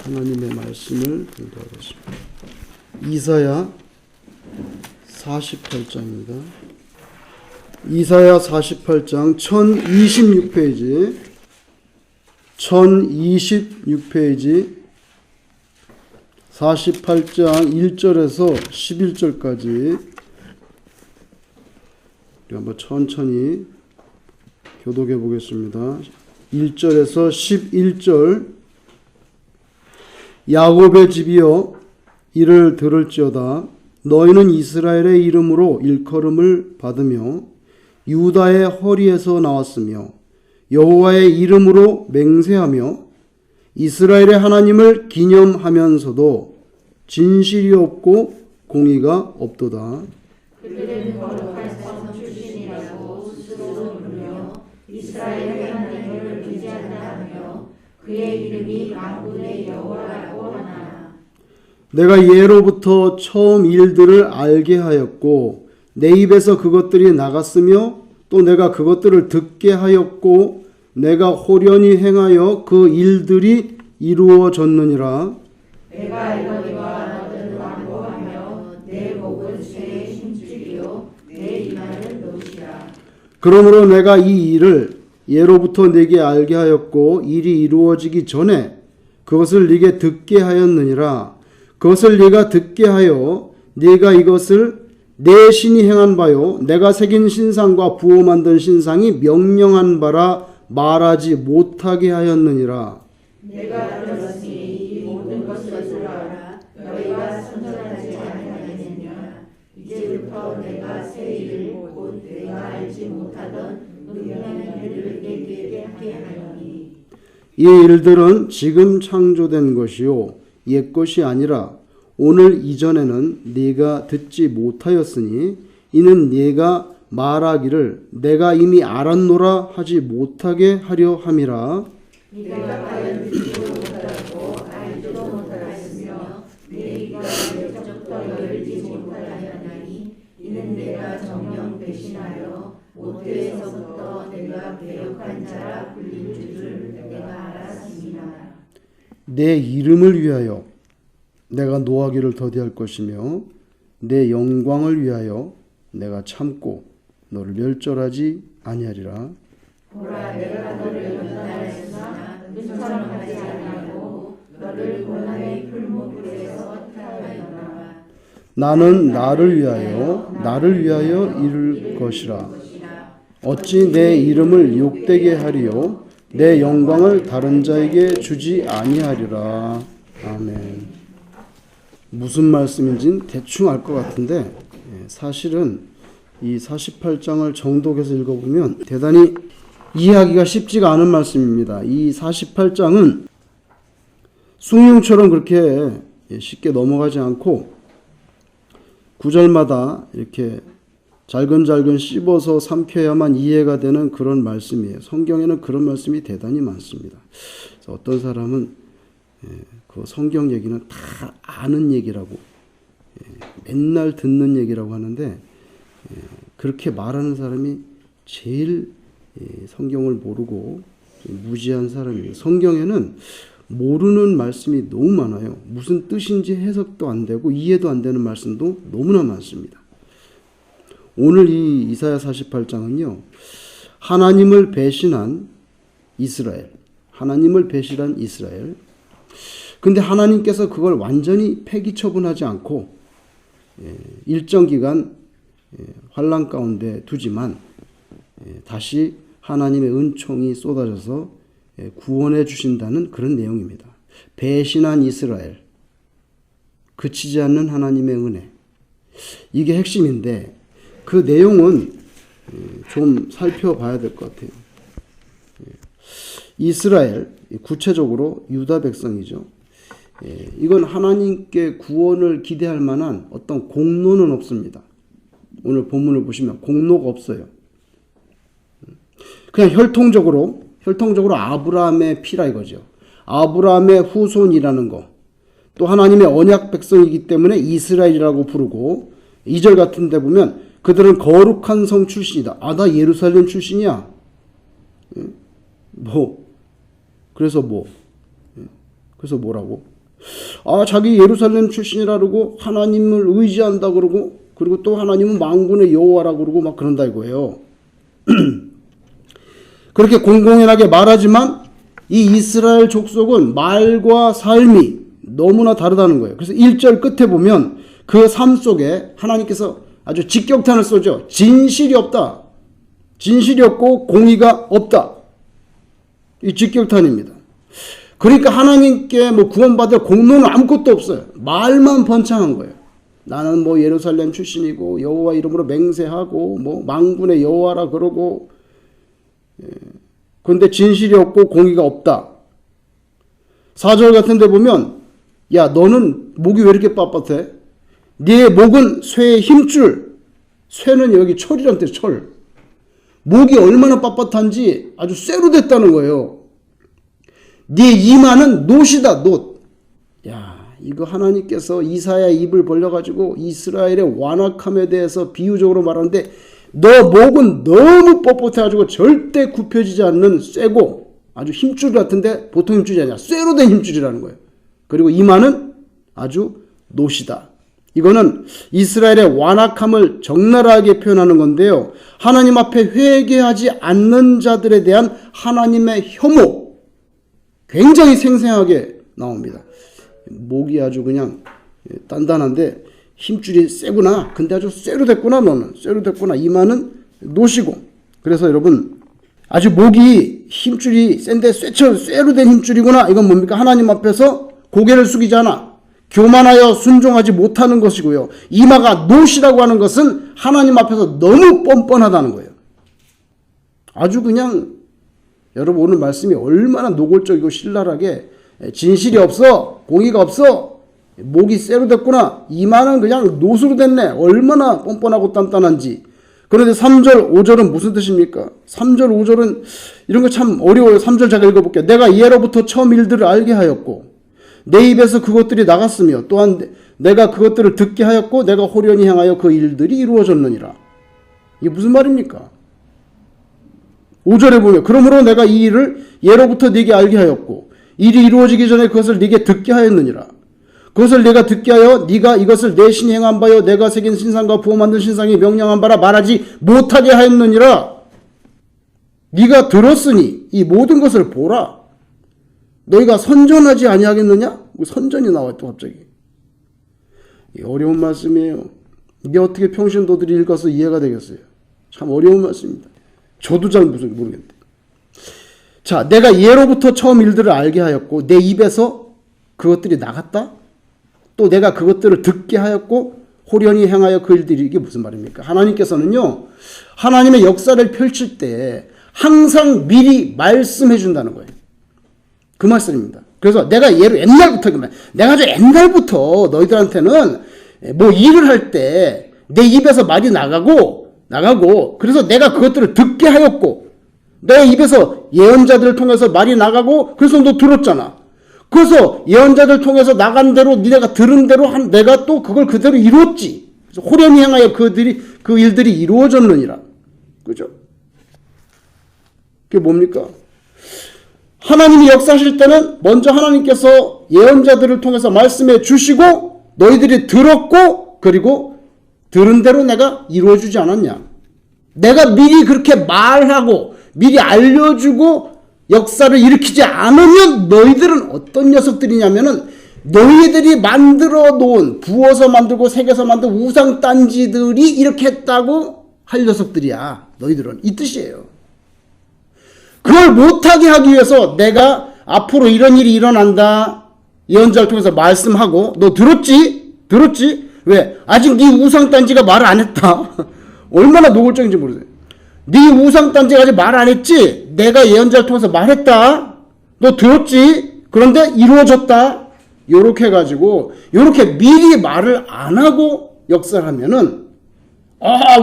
하나님의 말씀을 공부하겠습니다. 이사야 48장입니다. 이사야 48장 1026페이지 48장 1절에서 11절까지 우리 한번 천천히 교독해 보겠습니다. 1절에서 11절. 야곱의 집이여 이를 들을지어다. 너희는 이스라엘의 이름으로 일컬음을 받으며 유다의 허리에서 나왔으며 여호와의 이름으로 맹세하며 이스라엘의 하나님을 기념하면서도 진실이 없고 공의가 없도다. 그들은 거룩한 성 출신이라고 스스로 부르며 이스라엘의 하나님을 의지한다 하며 그의 이름이 만군의 여호와라고 하나. 내가 예로부터 처음 일들을 알게 하였고 내 입에서 그것들이 나갔으며 또 내가 그것들을 듣게 하였고 내가 호련히 행하여 그 일들이 이루어졌느니라. 내가 이것과 너를 완고하며 내 목은 쇠의 힘줄이요 내 이마는 노시라. 그러므로 내가 이 일을 예로부터 네게 알게 하였고 일이 이루어지기 전에 그것을 네게 듣게 하였느니라. 그것을 네가 듣게 하여 네가 이것을 내 신이 행한 바요 내가 새긴 신상과 부어 만든 신상이 명령한 바라 말하지 못하게 하였느니라. 내가 들었으니 이 모든 것을 알아 너희가 선전하지 아니하겠느냐. 이제부터 내가 새 일을 곧 내가 알지 못하던 은밀한 일을 내게 하게 하노니. 이 일들은 지금 창조된 것이요 옛 것이 아니라 오늘 이전에는 네가 듣지 못하였으니 이는 네가 말하기를 내가 이미 알았노라 하지 못하게 하려 함이라. 네가 과연 듣지도 못하고 알지도 못하였으며 내 입과 내 젖도 열지 못하였나니 이는 내가 정녕 배신하여 모태에서부터 내가 배역한 자라 불린 줄을 내가 알았습니다. 내 이름을 위하여 내가 노하기를 더디할 것이며 내 영광을 위하여 내가 참고 너를 멸절하지 아니하리라. 보라 내가 너를 연단하였으나 눈처럼 하지 아니하고 너를 고난의 풀무불에서 타하였노라. 나는 나를 위하여 이룰 것이라. 어찌 내 이름을 욕되게 하리요 내 영광을 다른 자에게 주지 아니하리라. 아멘. 무슨 말씀인지는 대충 알 것 같은데 사실은 이 48장을 정독해서 읽어보면 대단히 이해하기가 쉽지가 않은 말씀입니다. 이 48장은 숭늉처럼 그렇게 쉽게 넘어가지 않고 구절마다 이렇게 잘근잘근 씹어서 삼켜야만 이해가 되는 그런 말씀이에요. 성경에는 그런 말씀이 대단히 많습니다. 그래서 어떤 사람은 그 성경 얘기는 다 아는 얘기라고 맨날 듣는 얘기라고 하는데 그렇게 말하는 사람이 제일 성경을 모르고 무지한 사람이에요. 성경에는 모르는 말씀이 너무 많아요. 무슨 뜻인지 해석도 안 되고 이해도 안 되는 말씀도 너무나 많습니다. 오늘 이 이사야 48장은요. 하나님을 배신한 이스라엘. 근데 하나님께서 그걸 완전히 폐기 처분하지 않고 일정 기간 환난 가운데 두지만 다시 하나님의 은총이 쏟아져서 구원해 주신다는 그런 내용입니다. 배신한 이스라엘, 그치지 않는 하나님의 은혜. 이게 핵심인데 그 내용은 좀 살펴봐야 될 것 같아요. 이스라엘, 구체적으로 유다 백성이죠. 이건 하나님께 구원을 기대할 만한 어떤 공로는 없습니다. 오늘 본문을 보시면 공로가 없어요. 그냥 혈통적으로 아브라함의 피라 이거죠. 아브라함의 후손이라는 거. 또 하나님의 언약 백성이기 때문에 이스라엘이라고 부르고 2절 같은 데 보면 그들은 거룩한 성 출신이다. 아, 나 예루살렘 출신이야. 그래서 그래서 뭐라고? 자기 예루살렘 출신이라 그러고 하나님을 의지한다 그러고 그리고 또 하나님은 만군의 여호와라 그러고 막 그런다 이거예요. 그렇게 공공연하게 말하지만 이 이스라엘 족속은 말과 삶이 너무나 다르다는 거예요. 그래서 1절 끝에 보면 그 삶 속에 하나님께서 아주 직격탄을 쏘죠. 진실이 없다. 진실이 없고 공의가 없다. 이 직격탄입니다. 그러니까 하나님께 뭐 구원받을 공로는 아무것도 없어요. 말만 번창한 거예요. 나는 뭐 예루살렘 출신이고 여호와 이름으로 맹세하고 뭐 만군의 여호와라 그러고 그런데 진실이 없고 공의가 없다. 4절 같은 데 보면 야 너는 목이 왜 이렇게 빳빳해? 네 목은 쇠의 힘줄. 쇠는 여기 철이란 뜻 철. 목이 얼마나 빳빳한지 아주 쇠로 됐다는 거예요. 네 이마는 놋이다 놋. 야 이거 하나님께서 이사야 입을 벌려가지고 이스라엘의 완악함에 대해서 비유적으로 말하는데 너 목은 너무 뻣뻣해가지고 절대 굽혀지지 않는 쇠고 아주 힘줄 같은데 보통 힘줄이 아니라 쇠로 된 힘줄이라는 거예요. 그리고 이마는 아주 놋이다. 이거는 이스라엘의 완악함을 적나라하게 표현하는 건데요. 하나님 앞에 회개하지 않는 자들에 대한 하나님의 혐오 굉장히 생생하게 나옵니다. 목이 아주 그냥 단단한데 힘줄이 세구나. 근데 아주 쇠로 됐구나. 너는 쇠로 됐구나. 이마는 놋이고. 그래서 여러분 아주 목이 힘줄이 센데 쇠로 된 힘줄이구나. 이건 뭡니까? 하나님 앞에서 고개를 숙이지 않아. 교만하여 순종하지 못하는 것이고요. 이마가 놋이라고 하는 것은 하나님 앞에서 너무 뻔뻔하다는 거예요. 아주 그냥 여러분 오늘 말씀이 얼마나 노골적이고 신랄하게 진실이 없어. 공의가 없어. 목이 쇠로 됐구나. 이마는 그냥 놋으로 됐네. 얼마나 뻔뻔하고 단단한지. 그런데 3절 5절은 무슨 뜻입니까? 3절 5절은 이런 거 참 어려워요. 3절 제가 읽어볼게요. 내가 예로부터 처음 일들을 알게 하였고 내 입에서 그것들이 나갔으며 또한 내가 그것들을 듣게 하였고 내가 호련히 행하여 그 일들이 이루어졌느니라. 이게 무슨 말입니까? 5절에 보면 그러므로 내가 이 일을 예로부터 네게 알게 하였고 일이 이루어지기 전에 그것을 네게 듣게 하였느니라. 그것을 내가 듣게 하여 네가 이것을 내 신이 행한 바요 내가 새긴 신상과 부어 만든 신상이 명령한 바라 말하지 못하게 하였느니라. 네가 들었으니 이 모든 것을 보라. 너희가 선전하지 아니하겠느냐? 선전이 나와 또 갑자기. 어려운 말씀이에요. 이게 어떻게 평신도들이 읽어서 이해가 되겠어요? 참 어려운 말씀입니다. 저도 잘 모르겠는데. 자, 내가 예로부터 처음 일들을 알게 하였고 내 입에서 그것들이 나갔다? 또 내가 그것들을 듣게 하였고 호련히 행하여 그 일들이 이게 무슨 말입니까? 하나님께서는요. 하나님의 역사를 펼칠 때 항상 미리 말씀해 준다는 거예요. 그 말씀입니다. 그래서 내가 옛날부터 내가 아주 옛날부터 너희들한테는 뭐 일을 할 때 내 입에서 말이 나가고 그래서 내가 그것들을 듣게 하였고 내 입에서 예언자들을 통해서 말이 나가고 그래서 너 들었잖아. 그래서 예언자들 통해서 나간 대로 니네가 들은 대로 내가 또 그걸 그대로 이루었지. 그래서 호련히 행하여 그 일들이 이루어졌느니라. 그죠? 그게 뭡니까? 하나님이 역사하실 때는 먼저 하나님께서 예언자들을 통해서 말씀해 주시고 너희들이 들었고 그리고 들은 대로 내가 이루어주지 않았냐. 내가 미리 그렇게 말하고 미리 알려주고 역사를 일으키지 않으면 너희들은 어떤 녀석들이냐면은 너희들이 만들어 놓은 부어서 만들고 새겨서 만든 우상 딴지들이 이렇게 했다고 할 녀석들이야. 너희들은 이 뜻이에요. 그걸 못하게 하기 위해서 내가 앞으로 이런 일이 일어난다. 예언자를 통해서 말씀하고 너 들었지? 왜? 아직 네 우상단지가 말을 안 했다. 얼마나 노골적인지 모르세요. 네 우상단지가 아직 말 안 했지? 내가 예언자를 통해서 말했다. 너 들었지? 그런데 이루어졌다. 요렇게 해가지고 요렇게 미리 말을 안 하고 역사를 하면은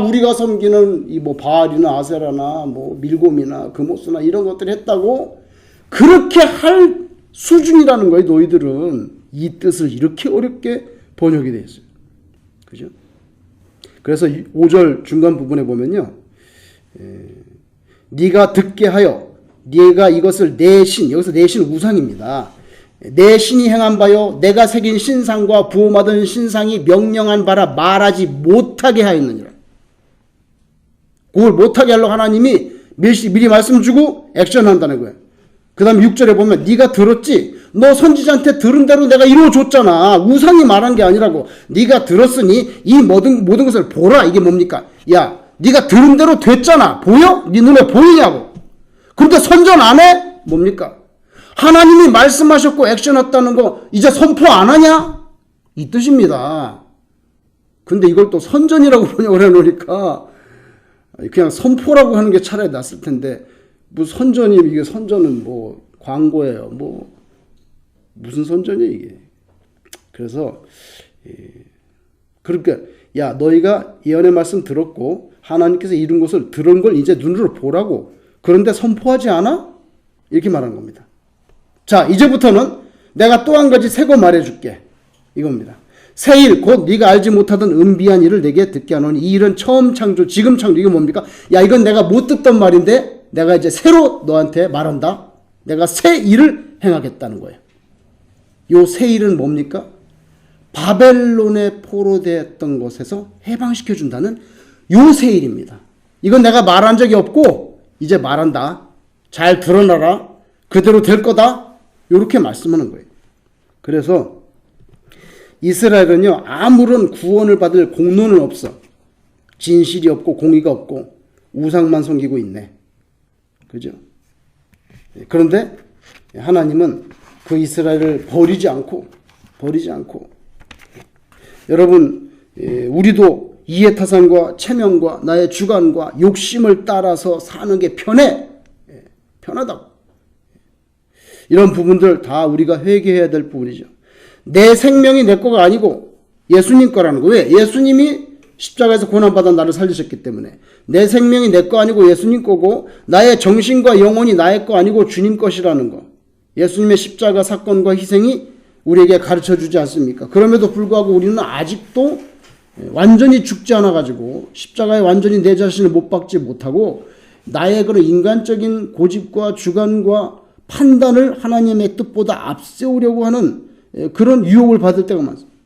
우리가 섬기는 이 뭐 바알이나 아세라나 뭐 밀곰이나 금오스나 이런 것들을 했다고 그렇게 할 수준이라는 거예요. 너희들은 이 뜻을 이렇게 어렵게 번역이 되어 있어요. 그죠? 그래서 5절 중간 부분에 보면요. 네가 듣게 하여 네가 이것을 내 신, 여기서 내 신 우상입니다. 내 신이 행한 바요 내가 새긴 신상과 부음하던 신상이 명령한 바라 말하지 못하게 하였느니라. 그걸 못하게 하려고 하나님이 미리 말씀 주고 액션한다는 거예요. 그 다음에 6절에 보면 네가 들었지? 너 선지자한테 들은 대로 내가 이루어줬잖아. 우상이 말한 게 아니라고. 네가 들었으니 이 모든 것을 보라. 이게 뭡니까? 야, 네가 들은 대로 됐잖아. 보여? 네 눈에 보이냐고. 그런데 선전 안 해? 뭡니까? 하나님이 말씀하셨고 액션했다는 거 이제 선포 안 하냐? 이 뜻입니다. 근데 이걸 또 선전이라고 번역을 해놓으니까 그냥 선포라고 하는 게 차라리 낫을 텐데 뭐 선전이 이게 선전은 뭐 광고예요. 뭐 무슨 선전이야 이게. 그래서 그러니까 야 너희가 예언의 말씀 들었고 하나님께서 이룬 것을 들은 걸 이제 눈으로 보라고. 그런데 선포하지 않아? 이렇게 말한 겁니다. 자 이제부터는 내가 또 한 가지 새거 말해줄게. 이겁니다. 새 일 곧 네가 알지 못하던 은비한 일을 내게 듣게 하노니 이 일은 처음 창조 지금 창조. 이게 뭡니까? 야 이건 내가 못 듣던 말인데 내가 이제 새로 너한테 말한다. 내가 새 일을 행하겠다는 거예요. 요 새 일은 뭡니까? 바벨론에 포로되었던 것에서 해방시켜준다는 요 새 일입니다. 이건 내가 말한 적이 없고 이제 말한다. 잘 드러나라. 그대로 될 거다. 이렇게 말씀하는 거예요. 그래서 이스라엘은요 아무런 구원을 받을 공로는 없어. 진실이 없고 공의가 없고 우상만 섬기고 있네. 그죠? 그런데 하나님은 그 이스라엘을 버리지 않고 여러분 우리도 이해타산과 체면과 나의 주관과 욕심을 따라서 사는 게 편하다고. 이런 부분들 다 우리가 회개해야 될 부분이죠. 내 생명이 내 거가 아니고 예수님 거라는 거. 왜? 예수님이 십자가에서 고난받아 나를 살리셨기 때문에 내 생명이 내 거 아니고 예수님 거고 나의 정신과 영혼이 나의 거 아니고 주님 것이라는 거. 예수님의 십자가 사건과 희생이 우리에게 가르쳐주지 않습니까? 그럼에도 불구하고 우리는 아직도 완전히 죽지 않아가지고 십자가에 완전히 내 자신을 못 박지 못하고 나의 그런 인간적인 고집과 주관과 판단을 하나님의 뜻보다 앞세우려고 하는 그런 유혹을 받을 때가 많습니다.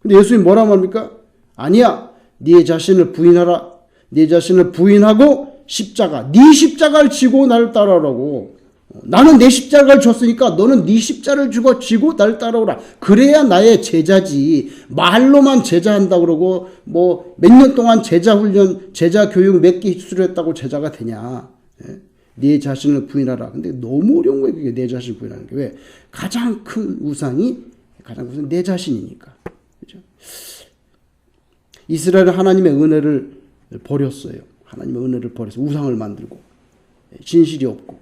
근데 예수님 뭐라 말합니까? 아니야. 네 자신을 부인하라. 네 자신을 부인하고 네 십자가를 지고 나를 따라오라고. 나는 내 십자가를 줬으니까 너는 네 십자를 지고 나를 따라오라. 그래야 나의 제자지. 말로만 제자한다고 그러고 뭐 몇 년 동안 제자 훈련, 제자 교육 몇 개 수료했다고 제자가 되냐. 네 자신을 부인하라. 근데 너무 어려운 거예요. 그게 내 자신을 부인하는 게. 왜? 가장 큰 우상이 내 자신이니까. 그죠? 이스라엘은 하나님의 은혜를 버렸어요. 하나님의 은혜를 버려서 우상을 만들고 진실이 없고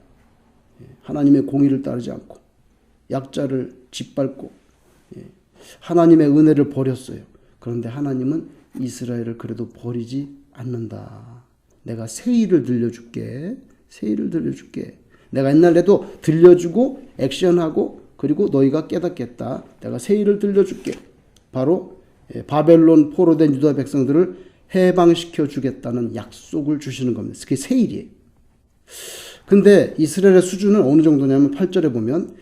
하나님의 공의를 따르지 않고 약자를 짓밟고 하나님의 은혜를 버렸어요. 그런데 하나님은 이스라엘을 그래도 버리지 않는다. 내가 새 일을 들려줄게. 새 일을 들려줄게. 내가 옛날에도 들려주고 액션하고 그리고 너희가 깨닫겠다. 내가 새 일을 들려줄게. 바로 바벨론 포로된 유다 백성들을 해방시켜 주겠다는 약속을 주시는 겁니다. 그게 새 일이에요. 근데 이스라엘의 수준은 어느 정도냐면 8절에 보면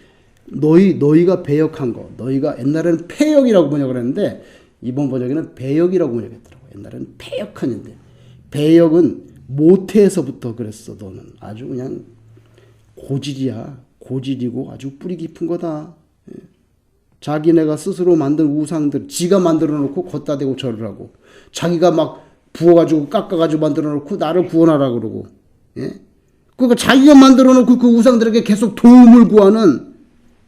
너희가 배역한 거. 너희가 옛날에는 패역이라고 번역을 했는데 이번 번역에는 배역이라고 번역했더라고요. 옛날에는 패역한인데 배역은 모태에서부터 그랬어. 너는 아주 그냥 고질이고 아주 뿌리 깊은 거다. 자기네가 스스로 만든 우상들 지가 만들어 놓고 걷다 대고 절을 하고 자기가 막 부어가지고 깎아가지고 만들어 놓고 나를 구원하라 그러고 그러니까 자기가 만들어 놓고 그 우상들에게 계속 도움을 구하는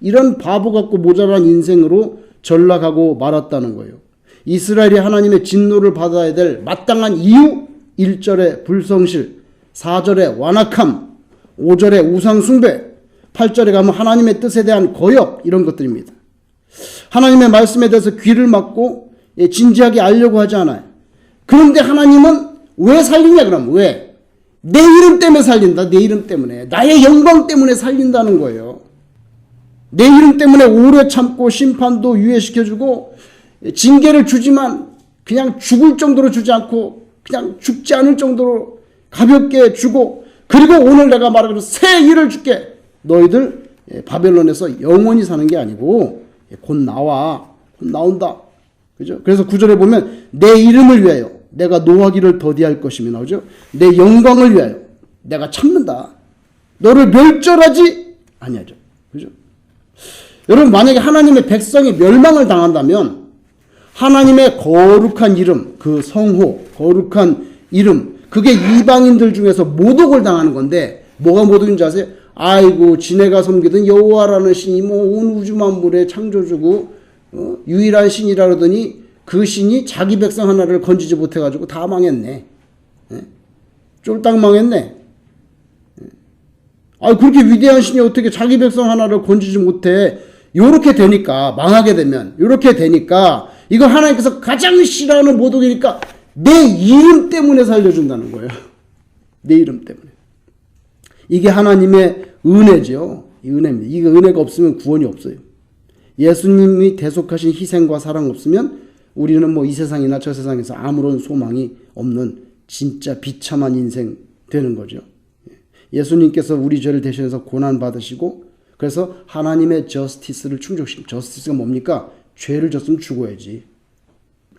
이런 바보 같고 모자란 인생으로 전락하고 말았다는 거예요. 이스라엘이 하나님의 진노를 받아야 될 마땅한 이유 1절에 불성실, 4절에 완악함, 5절에 우상숭배, 8절에 가면 하나님의 뜻에 대한 거역 이런 것들입니다. 하나님의 말씀에 대해서 귀를 막고 진지하게 알려고 하지 않아요. 그런데 하나님은 왜 살리냐 그럼 왜? 내 이름 때문에 살린다. 내 이름 때문에. 나의 영광 때문에 살린다는 거예요. 내 이름 때문에 오래 참고 심판도 유예시켜주고 징계를 주지만 그냥 죽을 정도로 주지 않고 그냥 죽지 않을 정도로 가볍게 주고 그리고 오늘 내가 말하기로 새 일을 줄게. 너희들 바벨론에서 영원히 사는 게 아니고 곧 나와. 곧 나온다. 그죠? 그래서 9절에 보면 내 이름을 위하여 내가 노하기를 더디할 것이며 나오죠. 내 영광을 위하여 내가 참는다. 너를 멸절하지 아니하죠. 그죠? 여러분 만약에 하나님의 백성이 멸망을 당한다면 하나님의 거룩한 이름, 그 성호, 거룩한 이름, 그게 이방인들 중에서 모독을 당하는 건데 뭐가 모독인지 아세요? 아이고 지네가 섬기던 여호와라는 신이 뭐 온 우주 만물의 창조주고 유일한 신이라 그러더니 그 신이 자기 백성 하나를 건지지 못해가지고 다 망했네. 쫄딱 망했네. 아 그렇게 위대한 신이 어떻게 자기 백성 하나를 건지지 못해? 요렇게 되니까 망하게 되면 요렇게 되니까 이거 하나님께서 가장 싫어하는 모독이니까 내 이름 때문에 살려준다는 거예요. 내 이름 때문에. 이게 하나님의 은혜죠. 이 은혜입니다. 이게 은혜가 없으면 구원이 없어요. 예수님이 대속하신 희생과 사랑 없으면 우리는 뭐 이 세상이나 저 세상에서 아무런 소망이 없는 진짜 비참한 인생 되는 거죠. 예수님께서 우리 죄를 대신해서 고난 받으시고 그래서 하나님의 저스티스를 충족시킵니다. 저스티스가 뭡니까? 죄를 졌으면 죽어야지.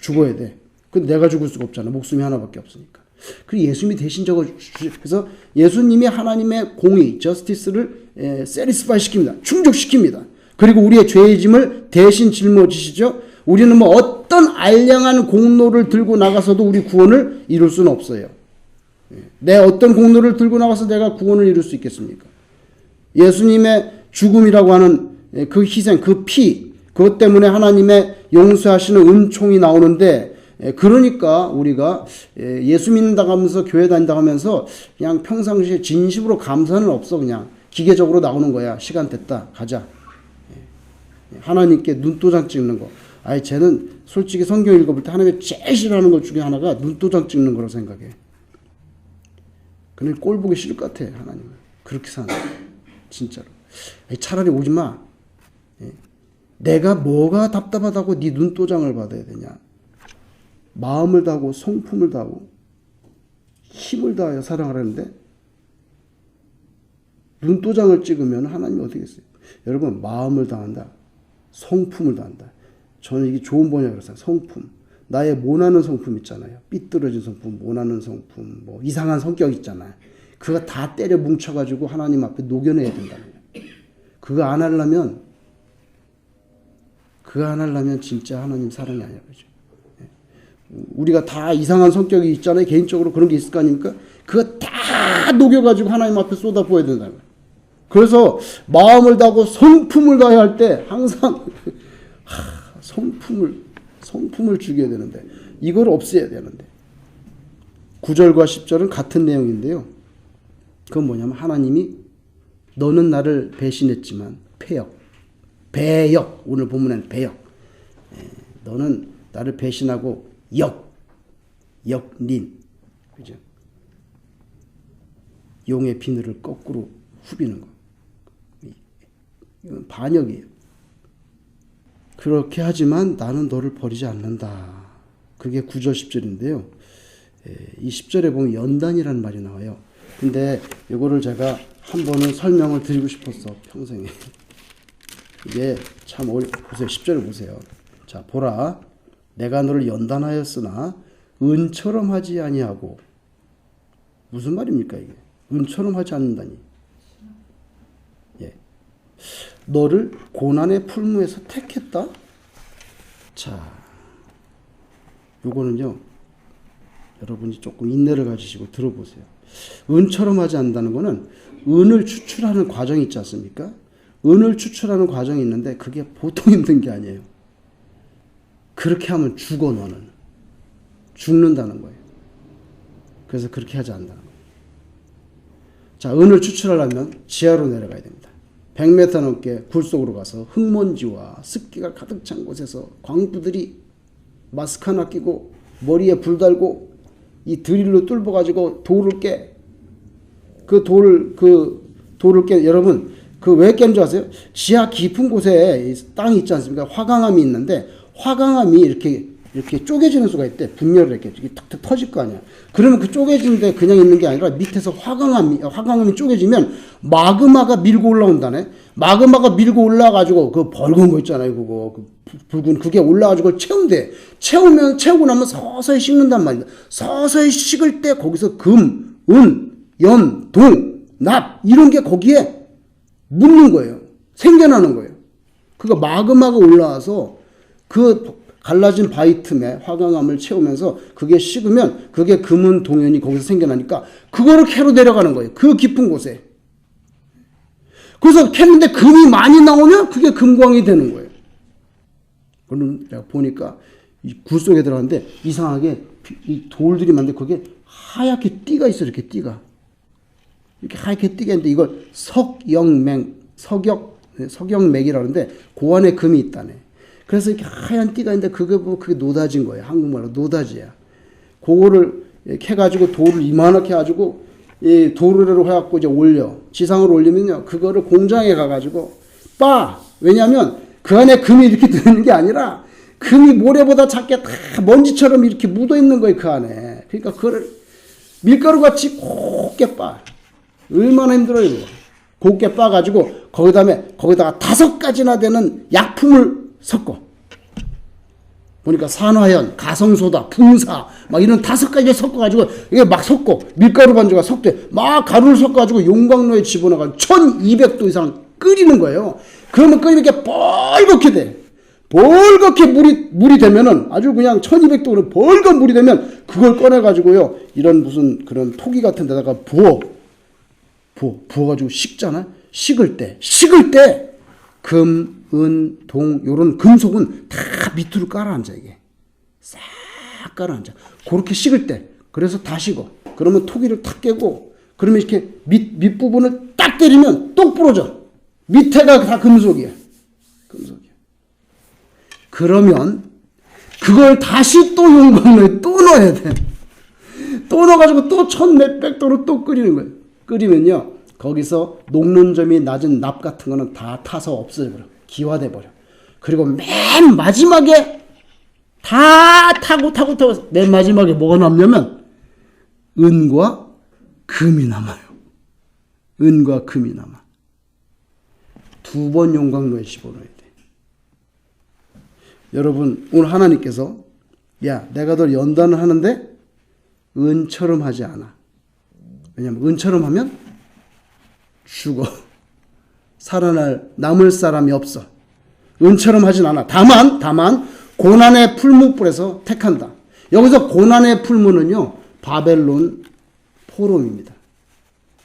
죽어야 돼. 근데 내가 죽을 수가 없잖아. 목숨이 하나밖에 없으니까. 그리고 예수님이 대신 그래서 예수님이 하나님의 공의, 저스티스를 세리스파이 시킵니다. 충족시킵니다. 그리고 우리의 죄의 짐을 대신 짊어지시죠. 우리는 뭐 어떤 알량한 공로를 들고 나가서도 우리 구원을 이룰 수는 없어요. 내 어떤 공로를 들고 나가서 내가 구원을 이룰 수 있겠습니까? 예수님의 죽음이라고 하는 그 희생, 그 피, 그것 때문에 하나님의 용서하시는 은총이 나오는데 그러니까 우리가 예수 믿는다고 하면서 교회 다닌다고 하면서 그냥 평상시에 진심으로 감사는 없어. 그냥 기계적으로 나오는 거야. 시간 됐다. 가자. 하나님께 눈도장 찍는 거. 아니 쟤는 솔직히 성경 읽어볼 때 하나님이 제일 싫어하는 것 중에 하나가 눈도장 찍는 거라고 생각해. 근데 꼴 보기 싫을 것 같아. 하나님은. 그렇게 사는 거야. 진짜로. 차라리 오지 마. 내가 뭐가 답답하다고 네 눈도장을 받아야 되냐. 마음을 다하고 성품을 다하고 힘을 다하여 사랑하라는데 눈도장을 찍으면 하나님이 어떻게 했어요? 여러분 마음을 다한다. 성품을 다한다. 저는 이게 좋은 번역이라고 생각해요. 성품. 나의 모나는 성품 있잖아요. 삐뚤어진 성품, 모나는 성품, 뭐 이상한 성격 있잖아요. 그거 다 때려 뭉쳐가지고 하나님 앞에 녹여내야 된다는 거예요. 그거 안 하려면 진짜 하나님 사랑이 아니야. 그죠? 우리가 다 이상한 성격이 있잖아요. 개인적으로 그런 게 있을 거 아닙니까? 그거 다 녹여가지고 하나님 앞에 쏟아부어야 된다는 거예요. 그래서 마음을 다하고 성품을 다해야 할 때 항상 성품을 죽여야 되는데 이걸 없애야 되는데 9절과 10절은 같은 내용인데요. 그건 뭐냐면 하나님이 너는 나를 배신했지만 배역 오늘 본문에는 배역 너는 나를 배신하고 역린 그죠? 용의 비늘을 거꾸로 후비는 거. 이건 반역이에요. 그렇게 하지만 나는 너를 버리지 않는다. 그게 9절 10절인데요. 이 10절에 보면 연단이라는 말이 나와요. 근데 이거를 제가 한 번은 설명을 드리고 싶었어. 평생에. 이게 참 보세요. 10절을 보세요. 자, 보라. 내가 너를 연단하였으나 은처럼 하지 아니하고 무슨 말입니까 이게? 은처럼 하지 않는다니. 예. 너를 고난의 풀무에서 택했다? 자, 요거는요. 여러분이 조금 인내를 가지시고 들어보세요. 은처럼 하지 않는다는 거는 은을 추출하는 과정이 있지 않습니까? 은을 추출하는 과정이 있는데 그게 보통 힘든 게 아니에요. 그렇게 하면 죽어 너는. 죽는다는 거예요. 그래서 그렇게 하지 않는다는 거예요. 자, 은을 추출하려면 지하로 내려가야 됩니다. 100m 넘게 굴속으로 가서 흙먼지와 습기가 가득 찬 곳에서 광부들이 마스크 하나 끼고 머리에 불 달고 이 드릴로 뚫어가지고 돌을 깨. 그 돌을 깨. 여러분, 그 왜 깬 줄 아세요? 지하 깊은 곳에 땅이 있지 않습니까? 화강암이 있는데 화강암이 이렇게 이렇게 쪼개지는 수가 있대. 분열을 이렇게 탁탁 터질 거 아니야. 그러면 그 쪼개진데 그냥 있는 게 아니라 밑에서 화강암이 쪼개지면 마그마가 밀고 올라온다네. 마그마가 밀고 올라가지고 그 벌건 거 있잖아요. 그거 그 붉은 그게 올라가지고 채운대. 채우고 나면 서서히 식는단 말이야. 서서히 식을 때 거기서 금, 은, 연, 동, 납 이런 게 거기에 묻는 거예요. 생겨나는 거예요. 그거 마그마가 올라와서 그 갈라진 바위 틈에 화강암을 채우면서 그게 식으면 그게 금은 동연이 거기서 생겨나니까 그거를 캐로 내려가는 거예요. 그 깊은 곳에. 그래서 캐는데 금이 많이 나오면 그게 금광이 되는 거예요. 그러면 내가 보니까 이 굴 속에 들어갔는데 이상하게 이 돌들이 많은데 거기에 하얗게 띠가 있어. 이렇게 띠가. 이렇게 하얗게 띠가 있는데 이걸 석영맥이라는데 그 안에 금이 있다네. 그래서 이렇게 하얀 띠가 있는데 그게 노다지인 거예요. 한국말로 노다지야. 그거를 캐가지고 돌을 이만하게 해가지고 이 도르래로 해갖고 이제 올려. 지상으로 올리면요. 그거를 공장에 가가지고 왜냐면 그 안에 금이 이렇게 들어있는 게 아니라 금이 모래보다 작게 다 먼지처럼 이렇게 묻어 있는 거예요. 그 안에. 그러니까 그거를 밀가루 같이 곱게 얼마나 힘들어요. 이거. 곱게 가지고 거기다가 5가지나 되는 약품을 섞어. 보니까 산화연, 가성소다, 붕사, 막 이런 5가지를 섞어가지고, 이게 막 섞고, 밀가루 반죽가 섞대. 막 가루를 섞어가지고 용광로에 집어넣어가지고 1200도 이상 끓이는 거예요. 그러면 끓이면 이렇게 벌겋게 돼. 벌겋게 물이 되면은 아주 그냥 1200도로 벌겋 물이 되면 그걸 꺼내가지고요. 이런 무슨 그런 토기 같은 데다가 부어가지고 식잖아. 식을 때 금, 은, 동, 요런 금속은 다 밑으로 깔아앉아, 이게. 싹 깔아앉아. 그렇게 식을 때. 그래서 다 식어. 그러면 토기를 탁 깨고, 그러면 이렇게 밑부분을 딱 때리면 똑 부러져. 밑에가 다 금속이야. 그러면, 그걸 다시 또 용광로에 또 넣어야 돼. 또 넣어가지고 또 1600도로 또 끓이는 거예요. 끓이면요. 거기서 녹는 점이 낮은 납 같은 거는 다 타서 없어져버려. 기화돼 버려. 그리고 맨 마지막에 다 타고 맨 마지막에 뭐가 남냐면 은과 금이 남아요. 은과 금이 남아. 2번 용광로에 집어넣어야 돼. 여러분 오늘 하나님께서 내가 널 연단을 하는데 은처럼 하지 않아. 왜냐하면 은처럼 하면 죽어. 남을 사람이 없어. 은처럼 하진 않아. 다만 고난의 풀무불에서 택한다. 여기서 고난의 풀무는요. 바벨론 포로입니다.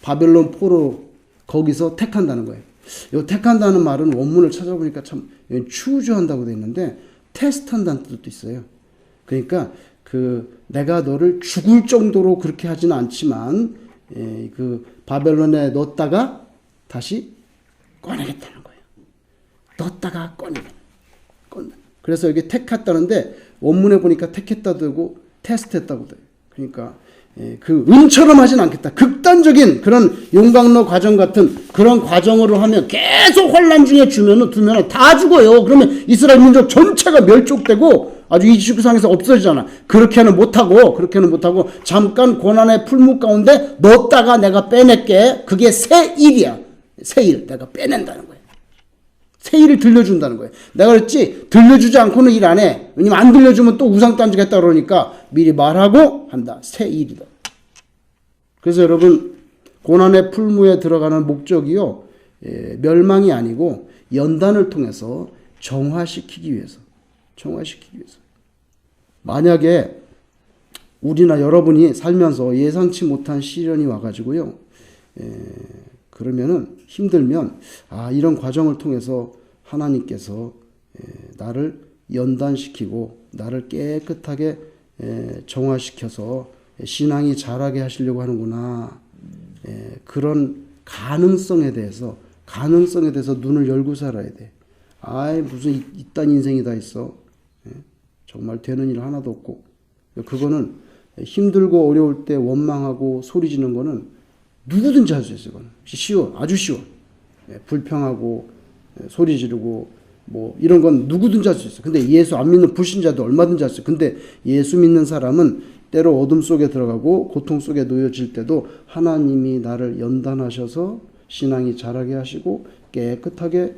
바벨론 포로 거기서 택한다는 거예요. 이 택한다는 말은 원문을 찾아보니까 참 추주한다고 되어 있는데 테스트한다는 뜻도 있어요. 그러니까 내가 너를 죽을 정도로 그렇게 하지는 않지만 그 바벨론에 넣었다가 다시 꺼내겠다는 거예요. 넣었다가 꺼내겠다. 그래서 여기 택했다는데 원문에 보니까 택했다 되고 테스트했다고 돼요. 그러니까 그 은처럼 하진 않겠다. 극단적인 그런 용광로 과정 같은 그런 과정으로 하면 계속 환란 중에 두면은 다 죽어요. 그러면 이스라엘 민족 전체가 멸족되고 아주 이 지구상에서 없어지잖아. 그렇게는 못하고 잠깐 고난의 풀무 가운데 넣었다가 내가 빼낼게. 그게 새 일이야. 새 일. 내가 빼낸다는 거예요. 새 일을 들려준다는 거예요. 내가 그랬지 들려주지 않고는 일 안 해. 왜냐면 안 들려주면 또 우상단지겠다 그러니까 미리 말하고 한다. 새 일이다. 그래서 여러분 고난의 풀무에 들어가는 목적이요. 멸망이 아니고 연단을 통해서 정화시키기 위해서. 만약에 우리나 여러분이 살면서 예상치 못한 시련이 와가지고요. 그러면은 힘들면 이런 과정을 통해서 하나님께서 나를 연단시키고 나를 깨끗하게 정화시켜서 신앙이 자라게 하시려고 하는구나. 그런 가능성에 대해서 눈을 열고 살아야 돼. 무슨 이딴 인생이 다 있어. 정말 되는 일 하나도 없고. 그거는 힘들고 어려울 때 원망하고 소리 지는 거는 누구든지 할 수 있어요. 그건. 아주 쉬워. 불평하고 소리 지르고 뭐 이런 건 누구든지 할 수 있어요. 근데 예수 안 믿는 불신자도 얼마든지 할 수 있어요. 근데 예수 믿는 사람은 때로 어둠 속에 들어가고 고통 속에 놓여질 때도 하나님이 나를 연단하셔서 신앙이 자라게 하시고 깨끗하게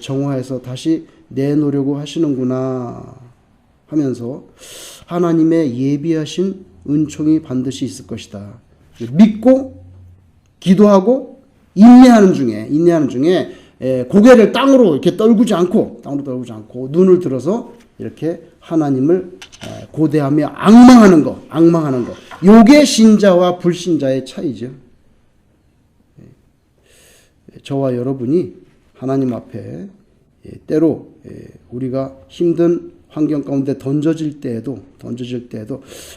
정화해서 다시 내놓으려고 하시는구나 하면서 하나님의 예비하신 은총이 반드시 있을 것이다. 믿고 기도하고 인내하는 중에 고개를 땅으로 이렇게 떨구지 않고 눈을 들어서 이렇게 하나님을 고대하며 앙망하는 거. 요게 신자와 불신자의 차이죠. 저와 여러분이 하나님 앞에 때로 우리가 힘든 환경 가운데 던져질 때에도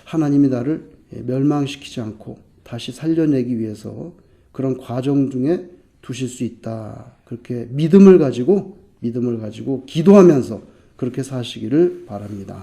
하나님이 나를 멸망시키지 않고 다시 살려내기 위해서 그런 과정 중에 두실 수 있다. 그렇게 믿음을 가지고 기도하면서 그렇게 사시기를 바랍니다.